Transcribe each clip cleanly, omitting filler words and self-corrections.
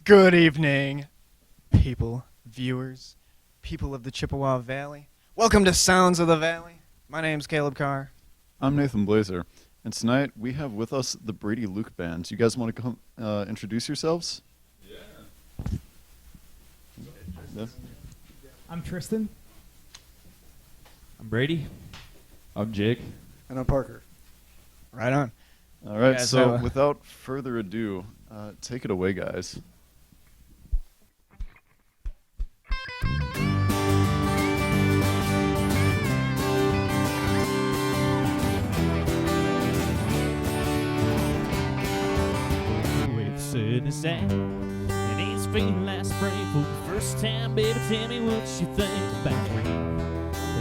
Good evening, people, viewers, people of the Chippewa Valley. Welcome to Sounds of the Valley. My name's Caleb Carr. I'm Nathan Blazer, and tonight we have with us the Brady Luke Band. You guys want to come introduce yourselves? Yeah. I'm Tristan. I'm Brady. I'm Jake. And I'm Parker. Right on. All right, guys so have a- without further ado, take it away, guys. With sadness and he's feeling like spring for the first time. Baby, tell me what you think about me.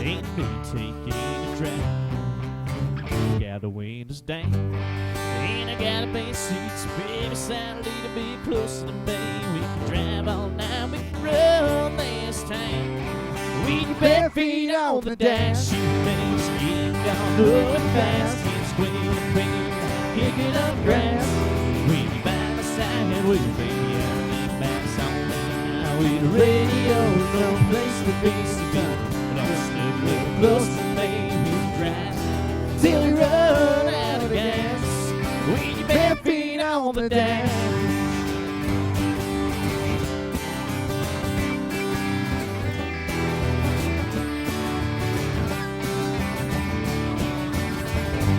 Ain't me taking a drive. Got the windows down, and I got a base seat. So baby, side a little bit closer to me. We can drive all night, we can run this town. With your bare feet on the dash, you may skip down going fast. Keep squealing, clean, kicking up grass. When you're by my side, we'll be out in maps on now. With the radio, no place to be so gone. But I'm still a little close to me. We can drive till we run out of gas. With your bare feet on the dash.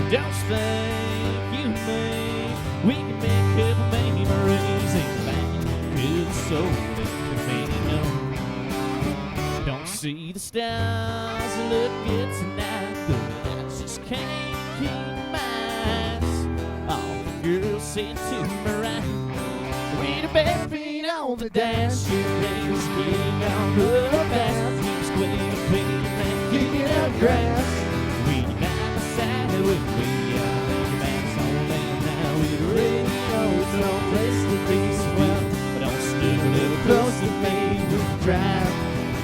Don't think you may. We can make a couple memories and back to the soul that can no. Don't see the stars that look good tonight, but I just can't keep my eyes off the girl sitting to my right. With her bare feet on the dash, your nails getting on real fast. Keep squealing, clean, and kicking up grass. When you're by my side, with me, your back's on land now. With the radio, it's no place to be so well. But don't stick a little close to me. We can drive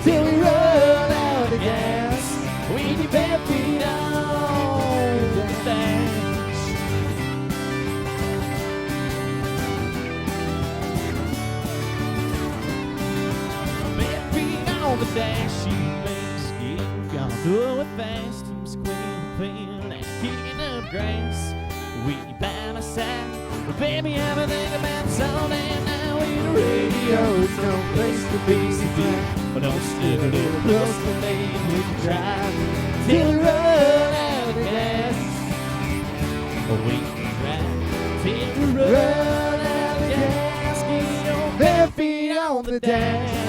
till we run out of gas. With your bare feet on the dash. Bare feet on the dash. You may skip, gonna do it fast. I'm squealing, clean, and kicking up grass. With you by my side, but baby, everything about all day now. With the radio, it's no place to be so good. But don't stick a little close to me. We can drive till we run out of gas. But we can drive till we run out of gas. Get your bare feet on the dash.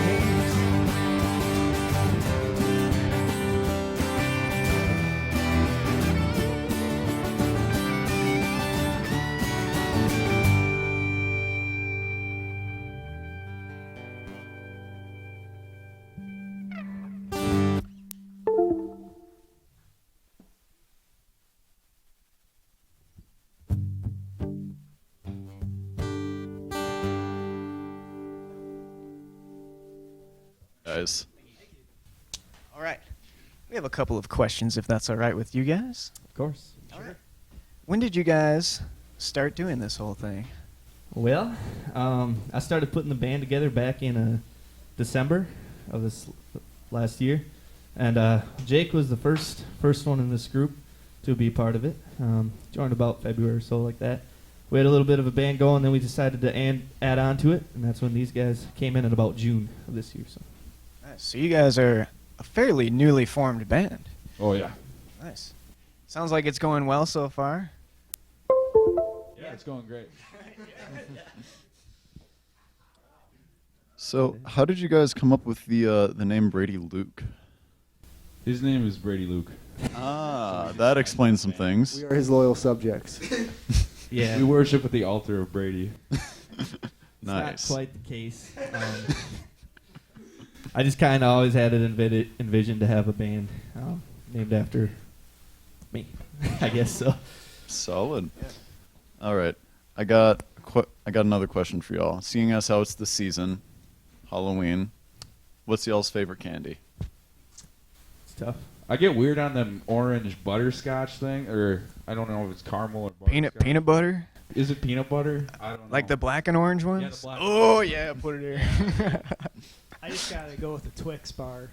Guys. All right. We have a couple of questions, if that's all right with you guys. Of course. Sure. When did you guys start doing this whole thing? Well, I started putting the band together back in December of this last year, and Jake was the first one in this group to be part of it. Joined about February or so, like that. We had a little bit of a band going, then we decided to add on to it, and that's when these guys came in at about June of this year. So. Nice. So you guys are a fairly newly formed band. Oh, yeah. Nice. Sounds like it's going well so far. Yeah, it's going great. So, how did you guys come up with the name Brady Luke? His name is Brady Luke. Ah, that explains some things. We are his loyal subjects. Yeah, We worship at the altar of Brady. it's Nice. not quite the case. I just kind of always had it envisioned to have a band named after me. I guess so. Solid. All right, I got another question for y'all. Seeing as how it's the season, Halloween, what's y'all's favorite candy? It's tough. I get weird on them orange butterscotch thing, or I don't know if it's caramel or butterscotch. Peanut butter? Is it peanut butter? I don't know. Like the black and orange ones? Yeah, the black Oh, yeah, put it here. I just gotta go with the Twix bar.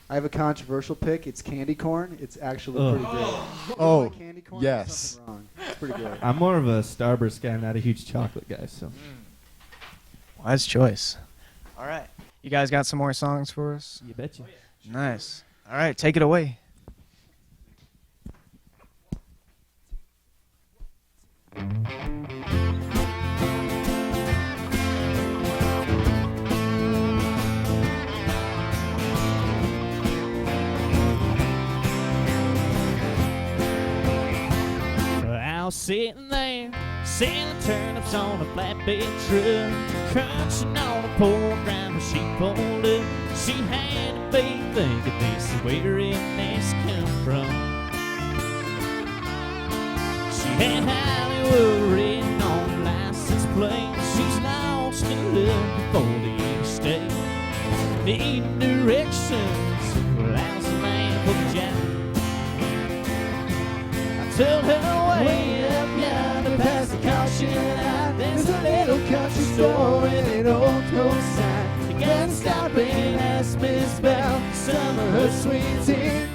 I have a controversial pick. It's candy corn. It's actually Oh. pretty great. If you Oh, like candy corn, yes. there's something wrong. It's pretty good. I'm more of a Starburst guy, not a huge chocolate guy. So Wise choice. All right. You guys got some more songs for us? you betcha. Nice. All right, take it away. I was sitting there, selling turnips on a flatbed truck, crunching on a poor grandma she pulled up. She had to be thinking this is where it next come from. She had Hollywood written on the license plate. She's lost in love before the interstate. Needing directions, well, I was the man for the job. Told her way up yonder past the caution line. There's a little country store with an old coast sign. You gotta stop and ask Miss about some of her sweet tea.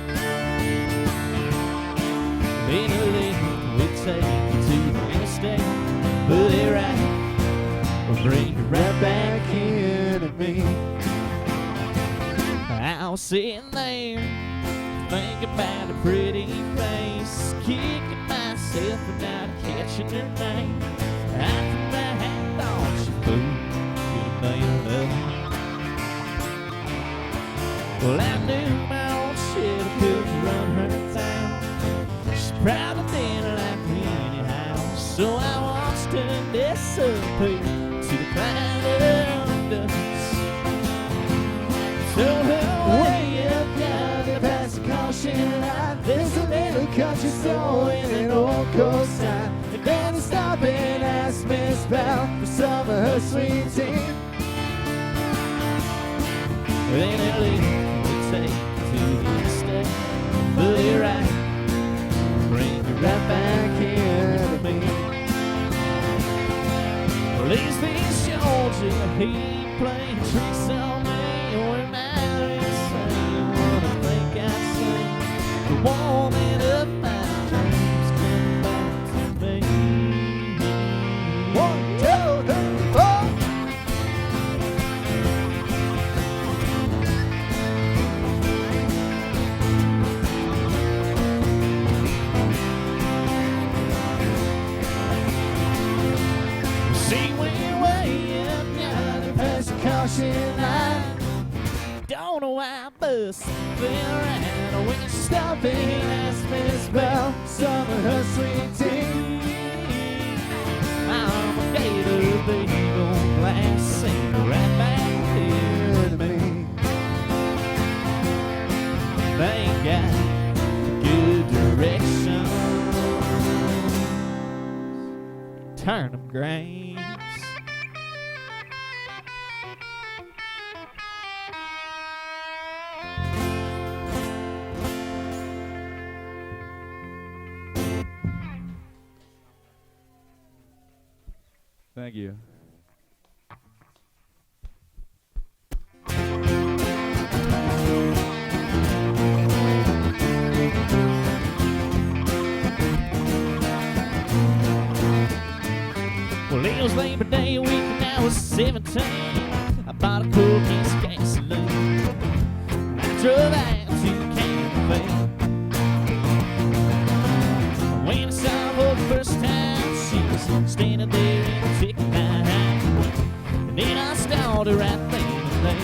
Then a lady would take you to the interstate. Put it right, or bring it right back in to me. I was sitting there, thinking about a pretty face, kicking myself for not catching her name. I put my hat on, she fooled, could have nailed up. Well, I knew my old shit, I couldn't run her down. She probably didn't like me anyhow, so I watched her disappear to the cloud of dust. Told her way up yonder past the caution line. There's a little country store with an old coast sign. And then I stop and ask Miss Bell for some of her sweet tea. Then a lady would take you to the interstate. Put it right, bring it right back here to me. Well, he's been Georgia, he playing tricks on me. We're married, saying what I think I say. The woman of my dreams coming back to me. 1, 2, 3, 4. See, we're way up yonder past the caution line. Don't know why I bust fell around when she stopped and asked Miss Bell some of her sweet tea. I'm a gator, big old glass, sing right back here to me. Thank God, good direction. Turnip grains. Thank you. Well, it was Labor Day week and I was 17. I bought a cool case of gasoline. I drove out to Cafe. When I saw her for the first time, she was standing there in a ticket line. And then I started right there and there.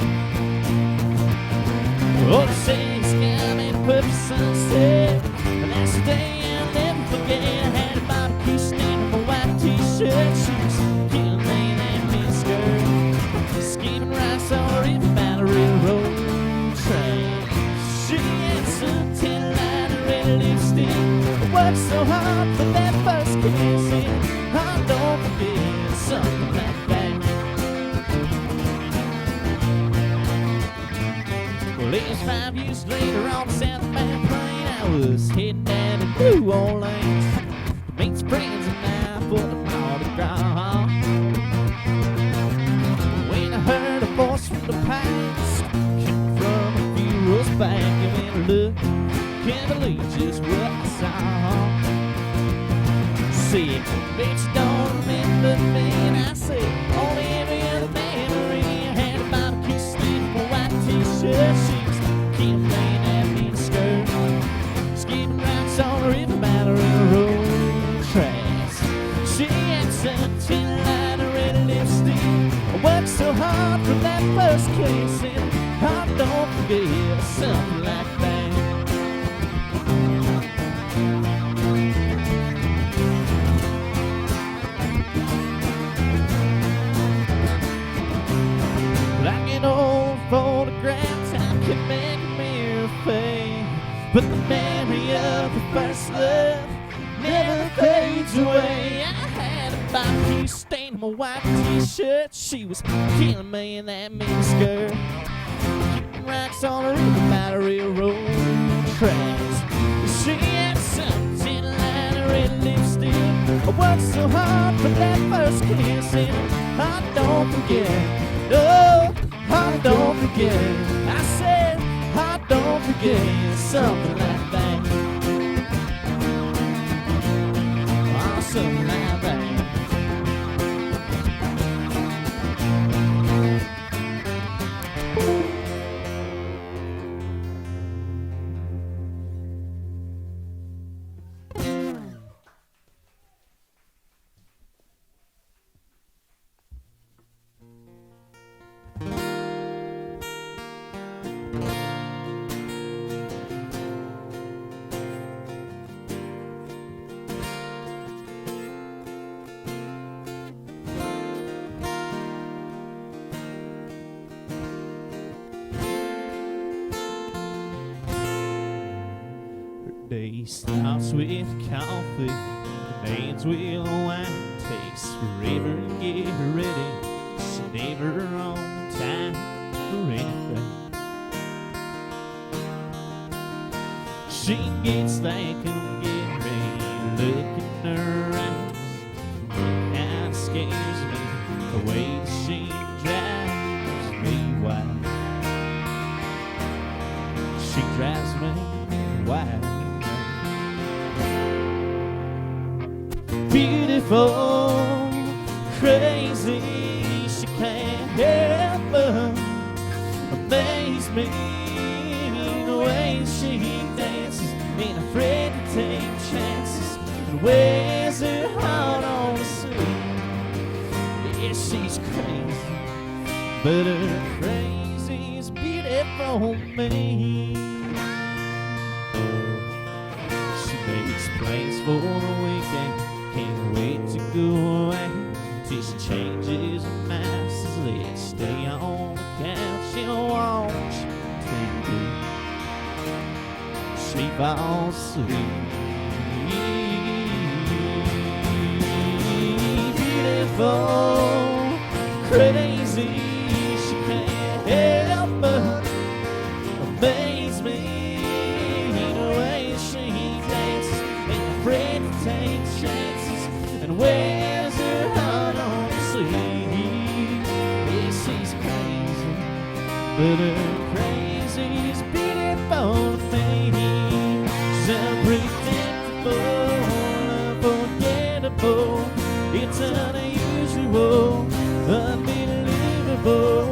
Oh, the city's got me a perfect sunset. And that's the day I'll never forget. I had a barbecue stand on my white t-shirt. She was killing me in that miniskirt. Skipping rice or even by the railroad track. She had some tin liner red lipstick. I worked so hard for that first kiss. And oh, don't forget something like that. Well, it was 5 years later on the southbound plane. I was heading down to New Orleans to meet some friends of mine. past. Came from a few rows back, and when I looked, can't believe just what I saw. Said, bitch, don't remember me, and I said, only every other memory I had a barbecue stick, a white t-shirt, she was killing that mean skirt, skipping rocks on the river by the railroad tracks. She had such a light of red lipstick. I worked so hard for that first kiss, and I don't forget something like that. Like an old photograph, time can make a mirror fade, but the memory of the first love never fades away. I had a barbecue stain on my white t-shirt. She was killing me in that mini skirt, kicking rocks on the river by the railroad tracks. She had something like a red lipstick. I worked so hard for that first kiss, and I don't forget. No, I don't forget. I said I don't forget something like that. Oh, something like that. Day starts with coffee, the ends with wine. Takes forever to get ready. She's never on time for anything. She gets thinking, get ready, look in her eyes. It kinda scares me, the way that she drives me wild. She drives me wild. Beautiful, crazy, she can't help but amaze me. The way she dances, ain't afraid to take chances, and wears her heart on the sleeve. Yeah, she's crazy, but her crazy's beautiful me. She makes plans for the weekend, can't wait to go away till she changes her mind. Says let's stay on the couch and watch TV. She falls asleep. Beautiful, crazy, she can't help but amaze me. The way she dances, ain't afraid to take chances, and wears her heart on her sleeve. Yeah, she's crazy, but her crazy's beautiful to me. She's unpredictable, unforgettable. It's unusual, unbelievable.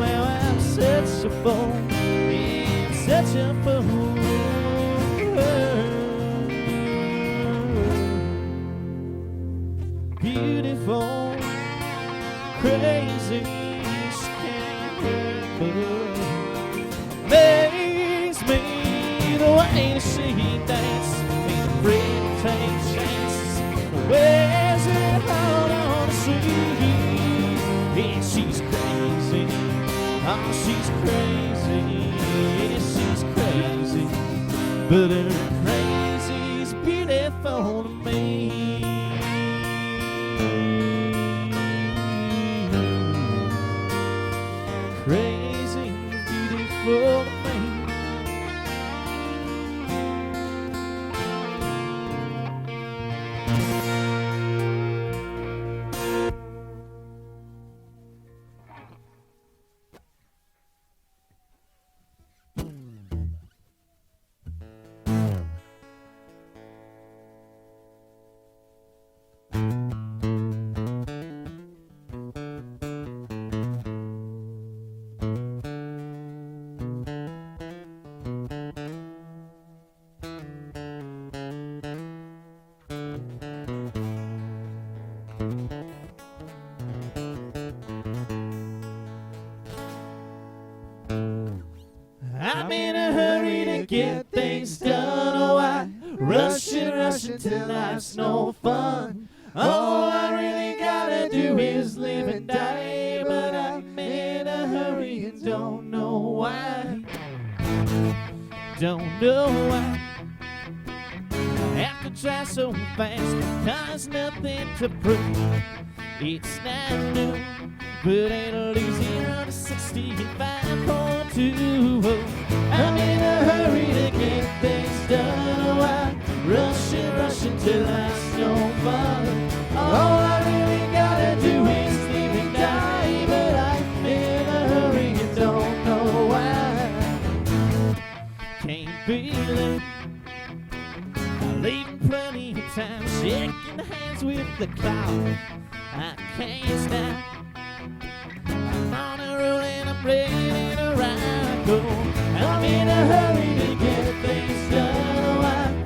Now I'm such a fool, yeah, such a fool. Beautiful, crazy, she can't help but amaze me. The way that she dances, ain't afraid to take chances, wears her heart on her sleeve. Yeah, she's crazy, oh, she's crazy, yeah, she's crazy, but her crazy's beautiful to me. Crazy is beautiful to me. get things done. Oh, I rushing till life's no fun. All I really gotta do is live and die, but I'm in a hurry and don't know why. Don't know why. I have to try so fast, cause nothing to prove. It's not new, but ain't losing on 65.2. I'm in a hurry to get things done. Oh, I rushing till life's no fun. All I really gotta do is live and die, but I'm in a hurry and don't know why. Can't be late. Leaving plenty of time, shaking hands with the cloud. I can't stop. I'm on a roll and I'm ready to ride. Go. I'm in a hurry to get things done. Oh, I'm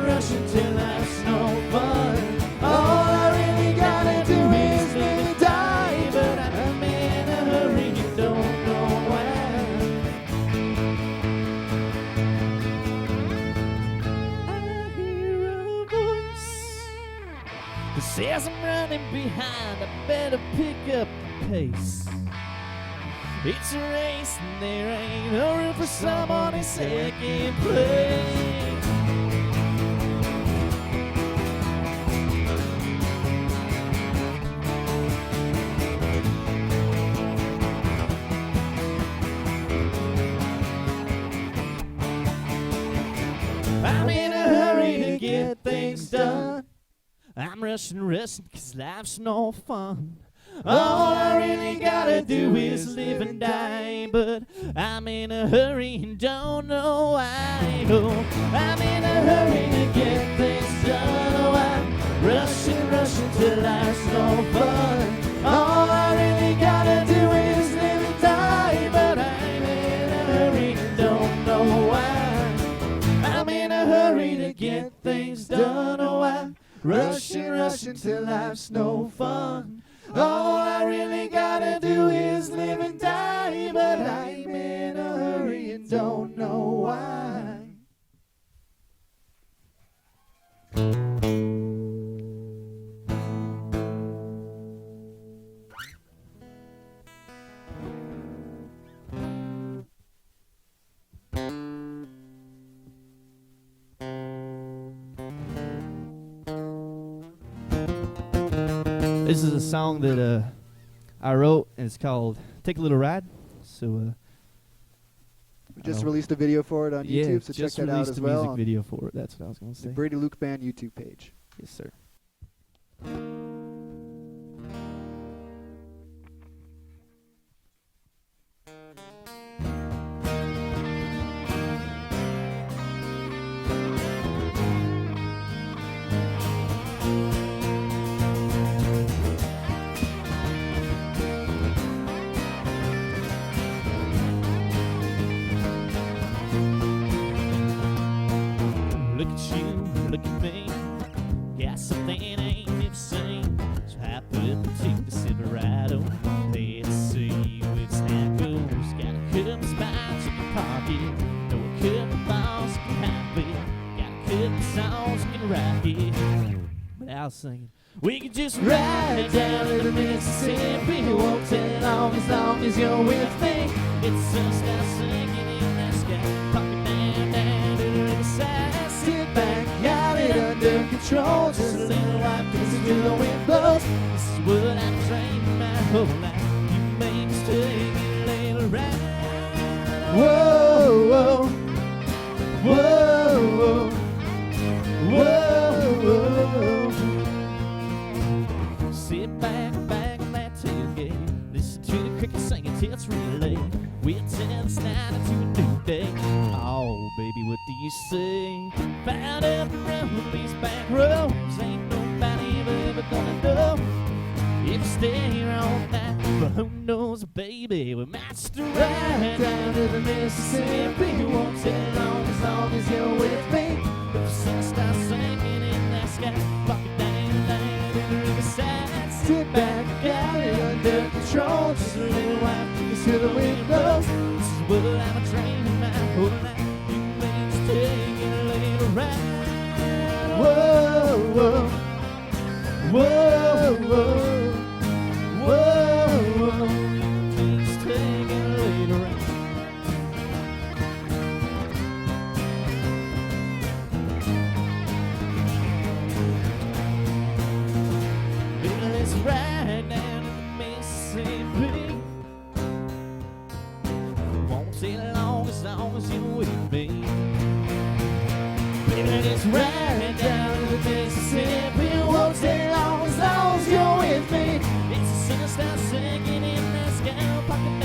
rushing till life's no fun. All I really gotta do is live and die, but I'm in a hurry and don't know why. I hear a voice that says I'm running behind, I better pick up the pace. It's a race and there ain't no room for someone in second place. I'm in a hurry to get things done. I'm rushing, cause life's no fun. All I really gotta do is live and die, but I'm in a hurry and don't know why. Oh, I'm in a hurry to get things done. Oh, I'm rushing till life's no fun. All I really gotta do is live and die, but I'm in a hurry and don't know why. I'm in a hurry to get things done. Oh, I'm rushing till life's no fun. All I really gotta do is live and die, but I'm in a hurry and don't know why. This is a song that I wrote, and it's called "Take a Little Ride." So We just released a video for it on YouTube, so check just that out released as a well. music On video for it. That's what I was going to the say. Brady Luke Band YouTube page. Yes, sir. Look at you, look at me. Got something I ain't never seen. So hop up and take the Silverado. Let's see which that goes. Got a couple spots in the pocket. Know a couple balls can hop it. Got a couple songs can rock it. But I was singing, we could just ride down to the Mississippi. Won't take long as you're with me. It's just us singing in that sky. Pocket down to the riverside. Sit back, got it under control. Just a little while, cause till the wind blows. This is what I've trained my whole life. You made me take a little ride. Whoa, whoa, whoa, whoa, whoa, whoa. Sit back on that tailgate. Listen to the crickets singing till it's really late. We'll tell this night into a new day. Oh, baby, what do you say? Found up the road, these back roads. Ain't nobody ever gonna know if you stay here all night. But who knows, baby, we might just ride down to the Mississippi. Won't take long as you're with me. If the sun starts sinking in that sky, pocket down to the riverside. Sit back, got it under control. Just a little while, till the wind blows. This is what I'm training my whole life. You whoa, whoa, whoa, whoa, whoa. Means taking later on. Baby, let's ride down to the Mississippi. Won't take long as you're with me. Baby, let's ride down to the Mississippi. Won't take long as you're with me. It's a sinister sinking in the sky. Pocket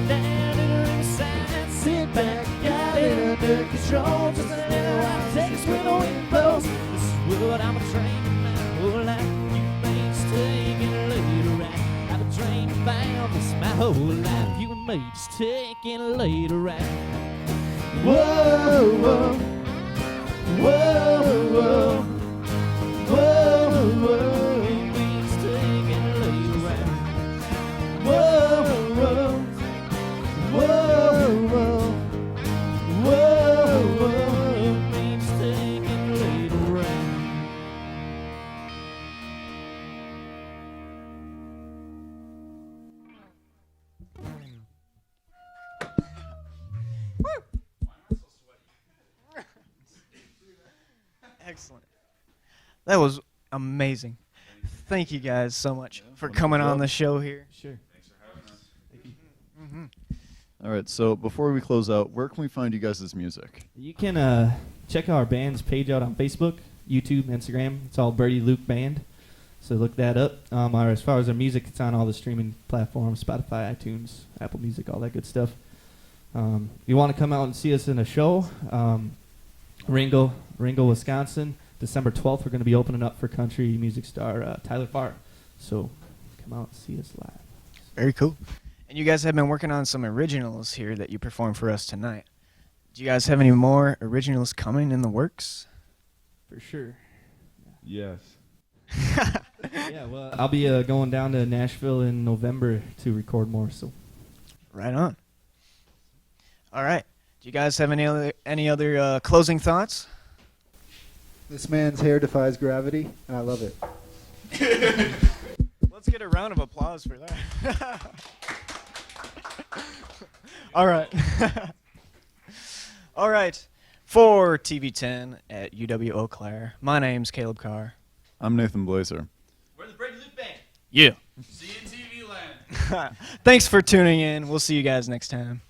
down to the riverside. Sit back, got it under control. Just a little while takes when the wind blows. This is what I'm a train my whole life. You made just taking later right. I've been dreaming about this my whole life. You and me just taking later right. Whoa, whoa, whoa, whoa, whoa, whoa. You and me just taking later right. Whoa, whoa, whoa, whoa, whoa, whoa. You and me just taking later right. Excellent. That was amazing. Thank you guys so much for coming on the show here. Sure. All right, so before we close out, where can we find you guys' music? You can check our band's page out on Facebook, YouTube, Instagram. It's all Birdie Luke Band. So look that up. As far as our music, it's on all the streaming platforms, Spotify, iTunes, Apple Music, all that good stuff. If you want to come out and see us in a show, Ringo, Wisconsin, December 12th, we're going to be opening up for country music star Tyler Farr. So come out and see us live. Very cool. And you guys have been working on some originals here that you performed for us tonight. Do you guys have any more originals coming in the works? For sure. Yes. Yeah, well, I'll be going down to Nashville in November to record more. So Right on. All right. Do you guys have any other closing thoughts? This man's hair defies gravity, and I love it. Let's get a round of applause for that. All right. All right. For TV10 at UW Eau Claire, my name's Caleb Carr. I'm Nathan Blazer. We're the Brady Luke Band. Yeah. See you in TV land. Thanks for tuning in. We'll see you guys next time.